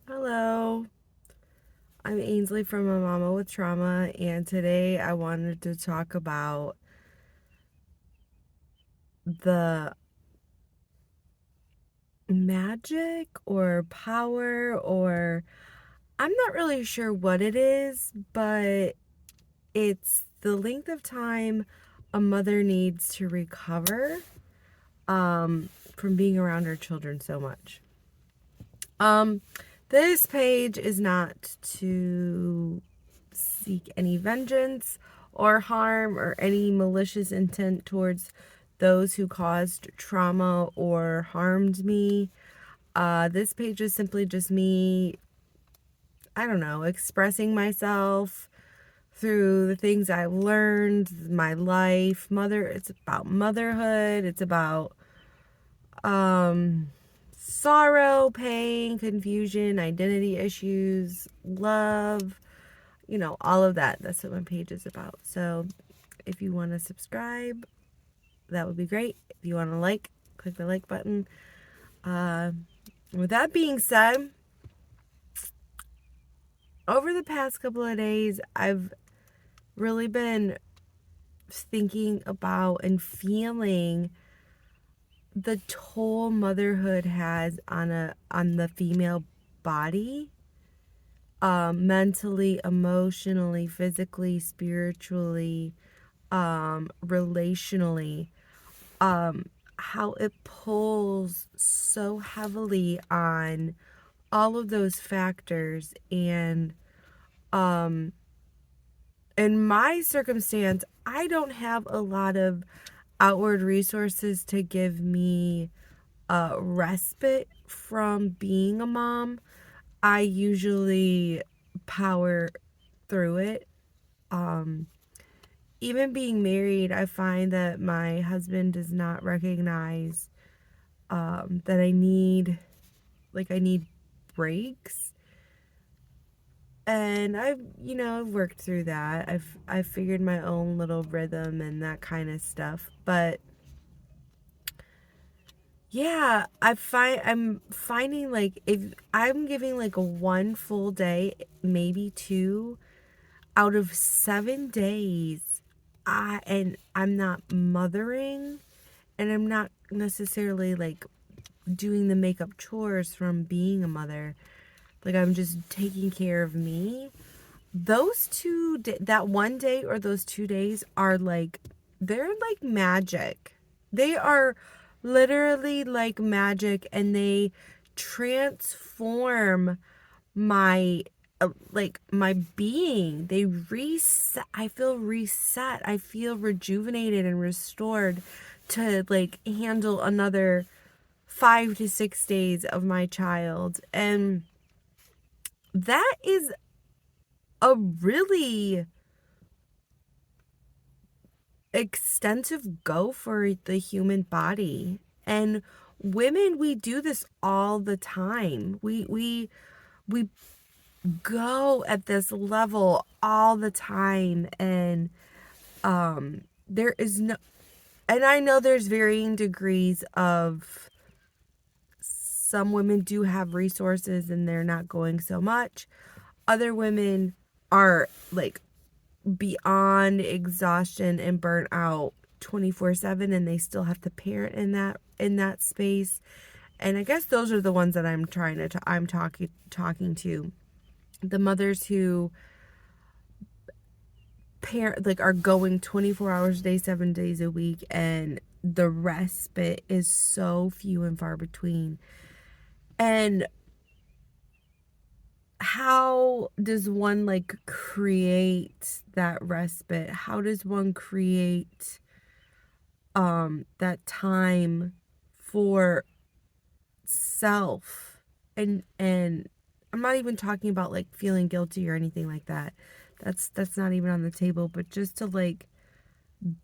Hello, I'm Ainsley from A Mama with Trauma, and today I wanted to talk about the magic or power, or I'm not really sure what it is, but it's the length of time a mother needs to recover from being around her children so much. Um, this page is not to seek any vengeance or harm or any malicious intent towards those who caused trauma or harmed me. This page is simply just me, I don't know, expressing myself through the things I've learned, my life. It's about motherhood. It's about um sorrow, pain, confusion, identity issues, love, all of that. That's what my page is about. So if you want to subscribe, that would be great. If you want to like, click the like button. Uh, with that being said, over the past couple of days, I've really been thinking about and feeling the toll motherhood has on the female body, mentally, emotionally, physically, spiritually, relationally, how it pulls so heavily on all of those factors. And in my circumstance, I don't have a lot of outward resources to give me respite from being a mom. I usually power through it. Um, Even being married, I find that my husband does not recognize that I need breaks. And I've worked through that. I've figured my own little rhythm and that kind of stuff. But yeah, I'm finding like if I'm giving like a one full day, maybe two out of 7 days, I'm not mothering, and I'm not necessarily like doing the makeup chores from being a mother. Like I'm just taking care of me. That one day or those 2 days are like, they're like magic. They are literally like magic, and they transform my my being. They reset. I feel reset. I feel rejuvenated and restored to like handle another 5 to 6 days of my child. And that is a really extensive go for the human body. And women, we do this all the time. We go at this level all the time. And there is no, and I know there's varying degrees of, some women do have resources and they're not going so much. Other women are like beyond exhaustion and burnout 24/7, and they still have to parent in that space. And I guess those are the ones that I'm talking to, the mothers who parent, like, are going 24 hours a day, 7 days a week, and the respite is so few and far between. And how does one like create that respite? How does one create that time for self? And I'm not even talking about like feeling guilty or anything like that. That's not even on the table, but just to like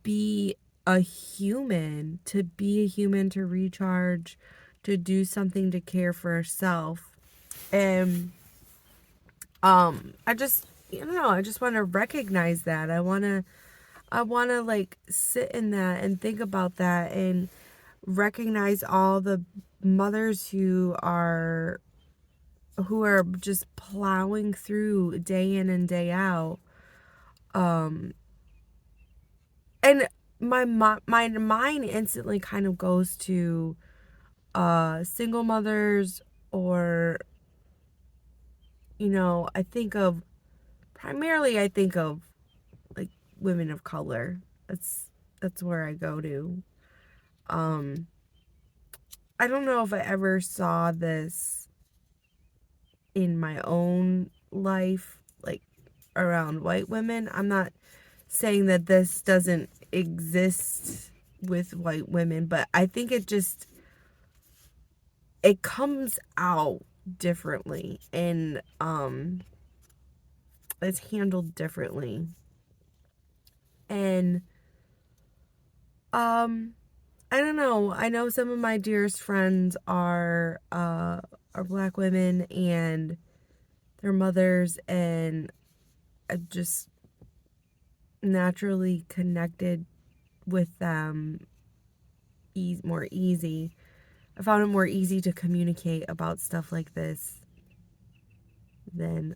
be a human, to recharge, to do something, to care for herself. And I just, I just want to recognize that. I want to like sit in that and think about that, and recognize all the mothers who are who are just plowing through day in and day out. Um, and my mind instantly kind of goes to single mothers, or I think of primarily, I think of like women of color. That's where I go to. um I don't know if I ever saw this in my own life, like around white women. I'm not saying that this doesn't exist with white women, but I think it comes out differently, and it's handled differently. And um I don't know. I know some of my dearest friends are black women, and their mothers, and I just naturally connected with them more easy. I found it more easy to communicate about stuff like this than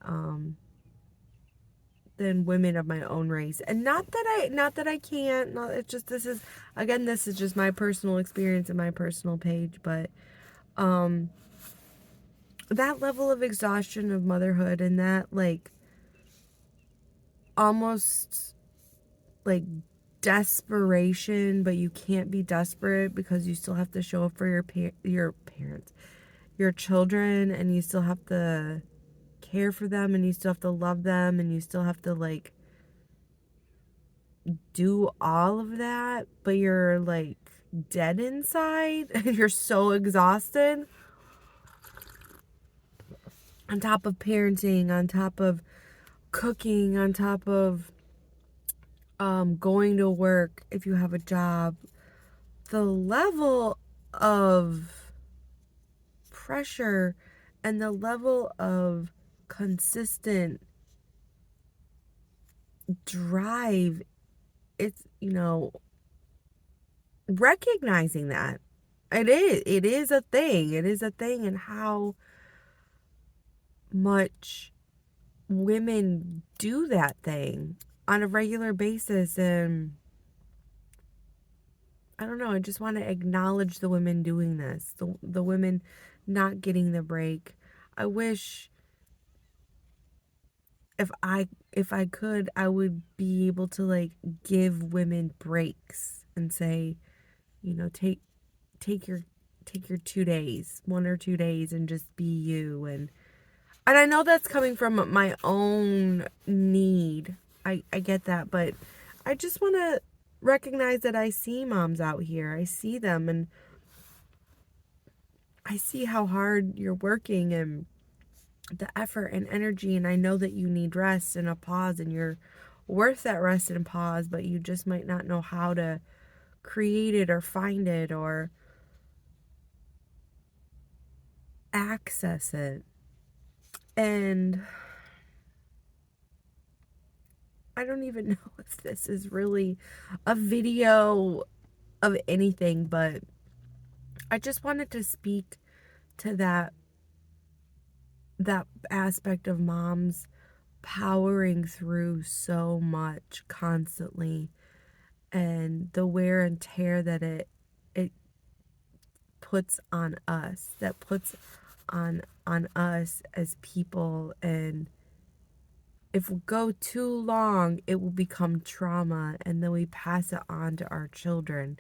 women of my own race. And not that I can't. Not it's just this is again this is just my personal experience and my personal page, but um that level of exhaustion of motherhood, and that like almost like desperation, but you can't be desperate because you still have to show up for your parents, your children, and you still have to care for them, and you still have to love them, and you still have to like do all of that, but you're like dead inside and you're so exhausted, on top of parenting, on top of cooking, on top of going to work if you have a job. The level of pressure and the level of consistent drive, it's recognizing that it is a thing. It is a thing, and how much women do that thing on a regular basis. And I don't know, I just want to acknowledge the women doing this, the women not getting the break. I wish if I could, I would be able to like give women breaks and say, take your take your 2 days, 1 or 2 days, and just be you. And I know that's coming from my own need. I get that, but I just want to recognize that I see moms out here. I see them, and I see how hard you're working, and the effort and energy, and I know that you need rest and a pause, and you're worth that rest and pause, but you just might not know how to create it or find it or access it. And I don't even know if this is really a video of anything, but I just wanted to speak to that aspect of moms powering through so much constantly, and the wear and tear that it puts on us, that puts on us as people. And if we go too long, it will become trauma, and then we pass it on to our children.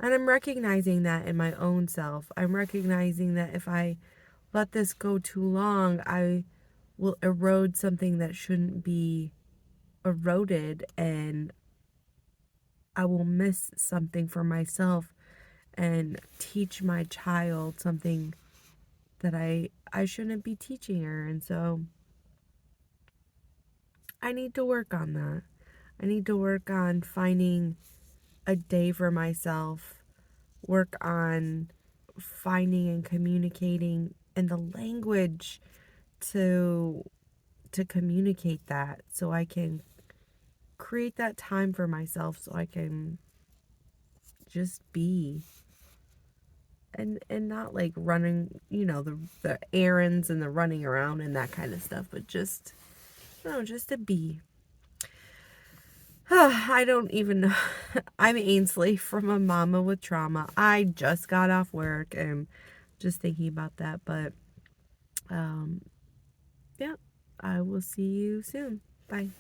And I'm recognizing that in my own self. I'm recognizing that if I let this go too long, I will erode something that shouldn't be eroded, and I will miss something for myself and teach my child something that I shouldn't be teaching her. And so I need to work on that. I need to work on finding a day for myself, work on finding and communicating and the language to communicate that, so I can create that time for myself, so I can just be. and not like running, the errands and the running around and that kind of stuff, but just, no, just to be. I don't even know. I'm Ainsley from a mama with trauma. I just got off work and just thinking about that, but um yeah, I will see you soon. Bye.